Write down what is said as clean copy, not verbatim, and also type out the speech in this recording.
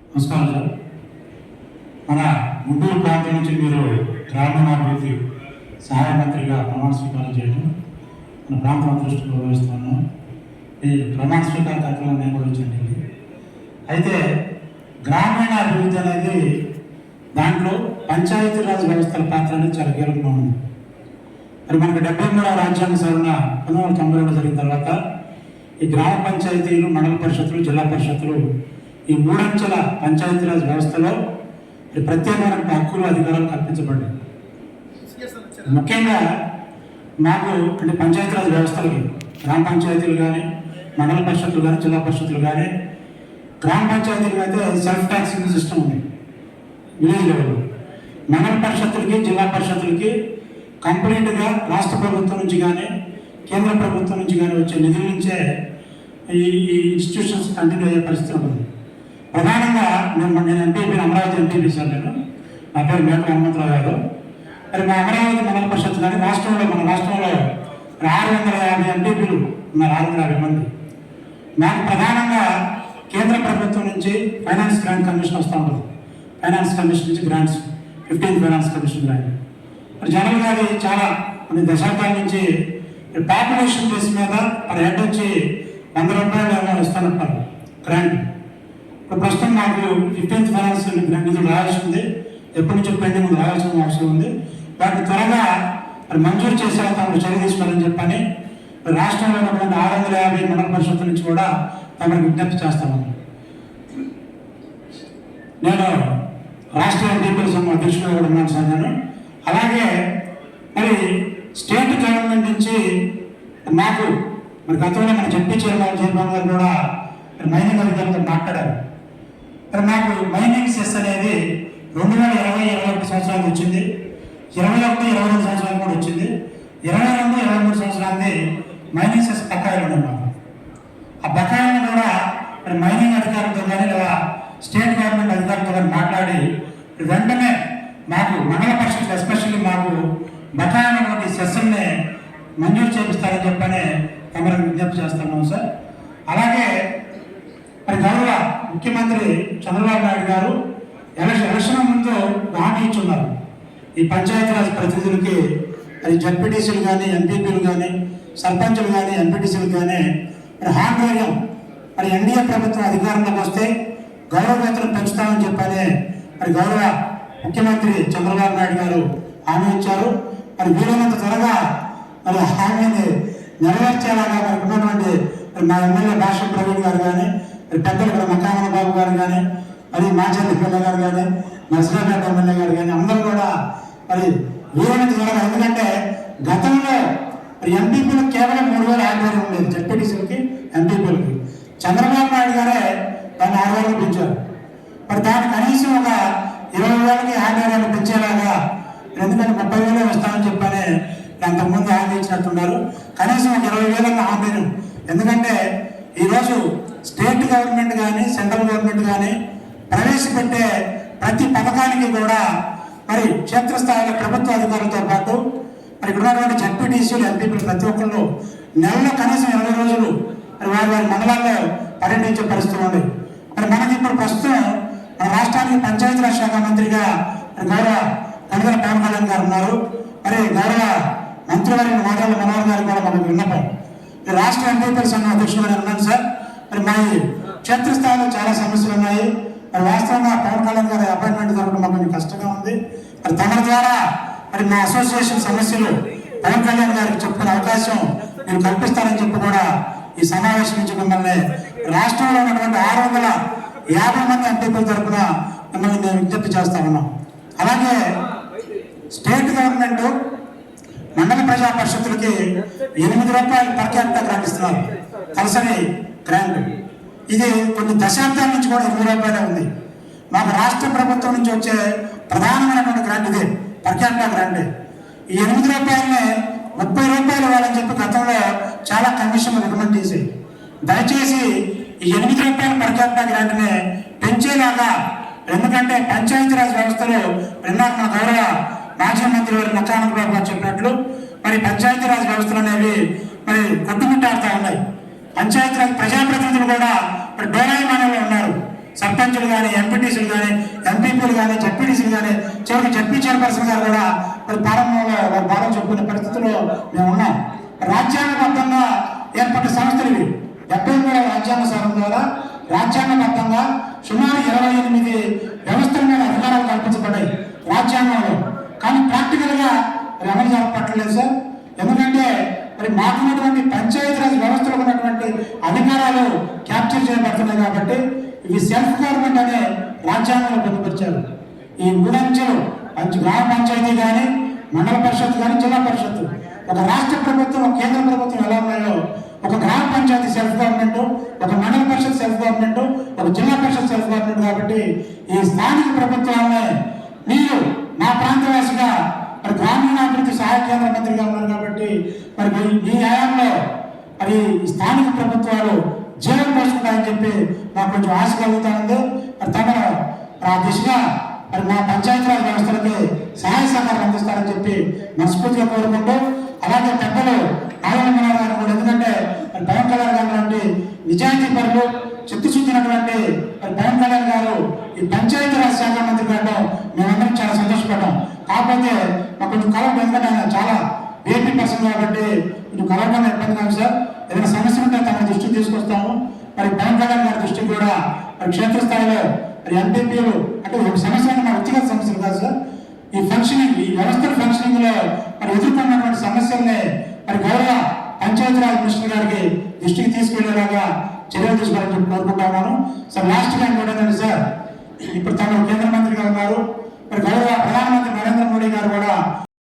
నమస్కారం సార్. మన గుంటూరు ప్రాంతం నుంచి మీరు గ్రామీణాభివృద్ధి సహాయ మంత్రిగా ప్రమాణ స్వీకారం చేయడం మన ప్రాంతం అదృష్టి గౌరవిస్తున్నాను. ఈ ప్రమాణ స్వీకార కార్యక్రమం నేను కూడా వచ్చింది. అయితే గ్రామీణ అభివృద్ధి అనేది దాంట్లో పంచాయతీరాజ్ వ్యవస్థల పాత్ర అనేది చాలా కీలకంగా ఉంది. మరి మనకు 73వ రాజ్యాంగ సవరణ 1992 జరిగిన తర్వాత ఈ గ్రామ పంచాయతీలు, మండల పరిషత్తులు, జిల్లా పరిషత్తులు ఈ మూడంచెల పంచాయతీరాజ్ వ్యవస్థలో ప్రత్యేకమైన హక్కులు, అధికారాలు కల్పించబడ్డాయి. ముఖ్యంగా మాకు అంటే పంచాయతీరాజ్ వ్యవస్థలకి గ్రామ పంచాయతీలు కానీ, మండల పరిషత్తులు కానీ, జిల్లా పరిషత్తులు కానీ, గ్రామ పంచాయతీలకు అయితే సెల్ఫ్ ట్యాక్సింగ్ సిస్టమ్ ఉంది విలేజ్ లెవెల్లో. మండల పరిషత్తులకి, జిల్లా పరిషత్తులకి కంప్లీట్గా రాష్ట్ర ప్రభుత్వం నుంచి కానీ, కేంద్ర ప్రభుత్వం నుంచి కానీ వచ్చే నిధుల నుంచే ఈ ఇన్స్టిట్యూషన్స్ కంటిన్యూ అయ్యే పరిస్థితి ఉంటుంది. ప్రధానంగా నేను ఎంపీపీ, అమరావతి ఎంపీపీ సార్. నా పేరు మేక హనుమంతరావు గారు. మరి మా అమరావతి మండల పరిషత్ కానీ మన రాష్ట్రంలో 650 ఎంపీపీలు ఉన్నారు, 650 మంది. నాకు ప్రధానంగా కేంద్ర ప్రభుత్వం నుంచి ఫైనాన్స్ గ్రాంట్ కమిషన్ వస్తూ ఉంటుంది. ఫైనాన్స్ కమిషన్ నుంచి grants, 15th finance commission grant. మరి జనరల్గా అది చాలా కొన్ని దశాబ్దాల నుంచి పాపులేషన్ బేస్ మీద పర్ హెడ్ వచ్చి 100 రూపాయలు ఏమో ఇస్తానంటారు గ్రాంట్. ఇప్పుడు ప్రస్తుతం నాకు 15th ఫైనాన్స్ గ్రాంట్ నిధులు రావాల్సి ఉంది. ఎప్పటి నుంచో పెండింగ్ ఉంది, రావాల్సిన అవసరం ఉంది. వాటిని త్వరగా మరి మంజూరు చేసే తమకు చర్య తీసుకోవాలని చెప్పని రాష్ట్రంలో ఉన్నటువంటి 650 మండల పరిషత్తుల నుంచి కూడా తమకు విజ్ఞప్తి చేస్తాము. నేను రాష్ట్ర ఎంపీపీల సంఘం అధ్యక్షుడిగా కూడా ఉన్నాను సార్ నేను. అలాగే మరి స్టేట్ గవర్నమెంట్ నుంచి నాకు మరి గతంలో మన జడ్పీ చైర్మన్ గారు కూడా మైనింగ్ అధికారులతో మాట్లాడారు. మరి నాకు మైనింగ్ సెస్ అనేది 2020-21 సంవత్సరానికి వచ్చింది, 21-22 సంవత్సరానికి కూడా వచ్చింది, 22-23 సంవత్సరానికి మైనింగ్ సెస్ బకాయిలు ఉన్నాయి మాకు. ఆ బకాయిలను కూడా మరి మైనింగ్ అధికారులతో కానీ లేదా స్టేట్ గవర్నమెంట్ అధికారులతో కానీ మాట్లాడి వెంటనే మాకు మండల పరిషత్ ఎస్పెషల్లీ మాకు బకాయిలటువంటి సెస్సుల్ని మంజూరు చేపిస్తారని చెప్పని తమకు విజ్ఞప్తి చేస్తున్నాం సార్. అలాగే మరి గౌరవ ముఖ్యమంత్రి చంద్రబాబు నాయుడు గారు ఎలక్షన్ ముందు హామీ ఇచ్చున్నారు. ఈ పంచాయతీరాజ్ ప్రతినిధులకి అది జడ్పీటీసీలు కానీ, ఎంపీపీలు కానీ, సర్పంచులు కానీ, ఎంపీటీసీలు కానీ మరి హామీయం మరి ఎన్డీఏ ప్రభుత్వం అధికారంలోకి వస్తే గౌరవ వేతనం పెంచుతామని చెప్పని మరి గౌరవ ముఖ్యమంత్రి చంద్రబాబు నాయుడు గారు హామీ ఇచ్చారు. మరి వీలైనంత త్వరగా మరి హామీని నెరవేర్చేలాగా మనకు ఉన్నటువంటి మరి మా ఎమ్మెల్యే భాష ప్రవీణ్ గారు కానీ, మరి పెద్దలు ఇక్కడ మకామల బాబు గారు కానీ, మరి మాచర్ల పిల్ల గారు కానీ, నర్సరాపేట ఎమ్మెల్యే గారు కానీ అందరూ కూడా మరి వీలైనంత త్వరగా, ఎందుకంటే గతంలో మరి ఎంపీపీలకు కేవలం 3,000 ఆధ్వర్యం ఉండేది, జడ్పీటీసీలకి, ఎంపీపీలకి. చంద్రబాబు నాయుడు గారే దాన్ని 6,000 పెంచారు. మరి దాన్ని కనీసం ఒక 20,000కి ఆధ్వర్యాలు పెంచేలాగా, ఎందుకంటే 30,000 వస్తామని చెప్పని అంతకుముందు హామీ ఇచ్చినట్టున్నారు. కనీసం ఒక 20,000 హామీలు. ఎందుకంటే ఈరోజు స్టేట్ గవర్నమెంట్ కానీ, సెంట్రల్ గవర్నమెంట్ కానీ ప్రవేశపెట్టే ప్రతి పథకానికి కూడా మరి క్షేత్రస్థాయిలో ప్రభుత్వ అధికారులతో పాటు మరి ఇక్కడ ఉన్నటువంటి జడ్పీటీసీలు, ఎంపీపీలు ప్రతి ఒక్కళ్ళు నెలలో కనీసం 20 రోజులు మరి వారి మండలాల్లో పర్యటించే పరిస్థితులు ఉంది. మరి మనకి ఇప్పుడు ప్రస్తుతం మన రాష్ట్రానికి పంచాయతీరాజ్ శాఖ మంత్రిగా మరి గౌరవ కనుగొల పవన్ కళ్యాణ్ గారు ఉన్నారు. మరి గౌరవ మంత్రివర్గ మాటల మనోహర్ గారు కూడా మనకు విన్నపం. రాష్ట్ర ఎంపీపీల సంఘం అధ్యక్షులుగా ఉన్నాను సార్. మరి మా క్షేత్రస్థాయిలో చాలా సమస్యలు ఉన్నాయి. మరి వాస్తవంగా పవన్ కళ్యాణ్ గారి అపాయింట్మెంట్ దొరకడం మాకు కొంచెం కష్టంగా ఉంది. మరి తమ ద్వారా మరి మా అసోసియేషన్ సమస్యలు పవన్ కళ్యాణ్ గారికి చెప్పుకునే అవకాశం నేను కల్పిస్తానని చెప్పి కూడా ఈ సమావేశం నుంచి మిమ్మల్ని రాష్ట్రంలో ఉన్నటువంటి 650 మంది ఎంపీపీల తరఫున మిమ్మల్ని మేము విజ్ఞప్తి చేస్తా ఉన్నాం. అలాగే స్టేట్ గవర్నమెంట్ మండల ప్రజా పరిషత్తులకి 8 రూపాయలు పర్ క్యాపిటల్ గ్రాంట్ ఇస్తున్నారు, తలసరి గ్రాంట్. ఇది కొన్ని దశాబ్దాల నుంచి కూడా 8 రూపాయలే ఉంది. మాకు రాష్ట్ర ప్రభుత్వం నుంచి వచ్చే ప్రధానమైనటువంటి గ్రాంట్ ఇదే, పర్ క్యాపిటల్ గ్రాంట్. ఈ 8 రూపాయలని 30 రూపాయలు ఇవ్వాలని చెప్పి గతంలో చాలా కమిషన్లు రికమెండ్ చేశాయి. దయచేసి ఈ 8 రూపాయల పర్ క్యాపిటల్ గ్రాంట్ని పెంచేలాగా, ఎందుకంటే పంచాయతీరాజ్ వ్యవస్థలో ఇందాక మా గౌరవ మాజీ మంత్రి వారి మకామల బాబు గారు చెప్పినట్లు మరి పంచాయతీరాజ్ వ్యవస్థలు అనేవి మరి కొట్టుమిట్టాడుతూ ఉన్నాయి. పంచాయతీరాజ్ ప్రజాప్రతినిధులు కూడా మరి డోరాయి మానవులు ఉన్నారు. సర్పంచులు కానీ, ఎంపీటీసీలు కానీ, ఎంపీపీలు కానీ, జడ్పీటీసీలు కానీ, చివరికి జడ్పీ చైర్పర్సన్ గారు కూడా మరి ప్రారంభంలో వారు బాగా చెప్పుకునే పరిస్థితిలో మేము ఉన్నాం. రాజ్యాంగబద్ధంగా ఏర్పడ్డ సంస్థలు ఇవి. 73వ రాజ్యాంగ సవరణ ద్వారా రాజ్యాంగబద్ధంగా సుమారు 28 వ్యవస్థల మీద అధికారాలు కల్పించబడ్డాయి రాజ్యాంగంలో. కానీ ప్రాక్టికల్గా మరి అమలు జరపట్లేదు సార్. ఎందుకంటే మరి మాకున్నటువంటి పంచాయతీరాజ్ వ్యవస్థలో ఉన్నటువంటి అధికారాలు క్యాప్చర్ చేయబడుతున్నాయి కాబట్టి ఇవి సెల్ఫ్ గవర్నమెంట్ అనే రాజ్యాంగంలో పొందుపరిచారు. ఈ 3 అంచెలు గ్రామ పంచాయతీ కానీ, మండల పరిషత్ కానీ, జిల్లా పరిషత్, ఒక రాష్ట్ర ప్రభుత్వం, ఒక కేంద్ర ప్రభుత్వం ఎలా ఉన్నాయో ఒక గ్రామ పంచాయతీ సెల్ఫ్ గవర్నమెంట్, ఒక మండల పరిషత్ సెల్ఫ్ గవర్నమెంట్, ఒక జిల్లా పరిషత్ సెల్ఫ్ గవర్నమెంట్. కాబట్టి ఈ స్థానిక ప్రభుత్వాలనే మీరు నా ప్రాంతవాసిగా మరి గ్రామీణాభివృద్ధి సహాయ కేంద్ర మంత్రిగా ఉన్నారు కాబట్టి మరి ఈ హయాంలో మరి స్థానిక ప్రభుత్వాలు జీవం పోసుకుంటాయని చెప్పి నాకు కొంచెం ఆశ కలుగుతా ఉంది. మరి తమను ఆ దిశగా మరి మా పంచాయతీరాజ్ వ్యవస్థలకి సహాయ సహకారం అందిస్తారని చెప్పి మనస్ఫూర్తిగా కోరుకుంటూ, అలాగే పెద్దలు నారాయణ గారు కూడా, ఎందుకంటే మరి పవన్ కళ్యాణ్ గారు లాంటి నిజాయితీ పరులు, చిత్తశుద్ధినటువంటి మరి పవన్ కళ్యాణ్ గారు ఈ పంచాయతీరాజ్ శాఖ మంత్రి కావడం మేమందరం చాలా సంతోషపడ్డాం. కాకపోతే మాకు కొంచెం కలవడం, ఎందుకంటే ఆయన చాలా వేపీ పర్సన్ కాబట్టి కొంచెం కలవడం ఇబ్బంది కాదు సార్. ఏదైనా సమస్య ఉంటే తమ దృష్టికి తీసుకొస్తాము. మరి పవన్ కళ్యాణ్ గారి దృష్టికి కూడా మరి క్షేత్రస్థాయిలో మరి ఎంపీపీలు అంటే ఒక సమస్య అంటే మా వ్యక్తిగత సమస్యలు కాదు సార్. ఈ ఫంక్షనింగ్, ఈ వ్యవస్థల ఫంక్షనింగ్ లో మరి ఎదుర్కొన్నటువంటి సమస్యల్ని మరి గౌరవ పంచాయతీరాజ్ మినిస్టర్ గారికి దృష్టికి తీసుకెళ్లేలాగా చర్యలు తీసుకోవాలని చెప్పి కోరుకుంటున్నాను సార్. లాస్ట్ టైం కూడా ఏంటంటే సార్, ఇప్పుడు తమ కేంద్ర మంత్రిగా ఉన్నారు, మరి గౌరవ ప్రధానమంత్రి నరేంద్ర మోడీ గారు కూడా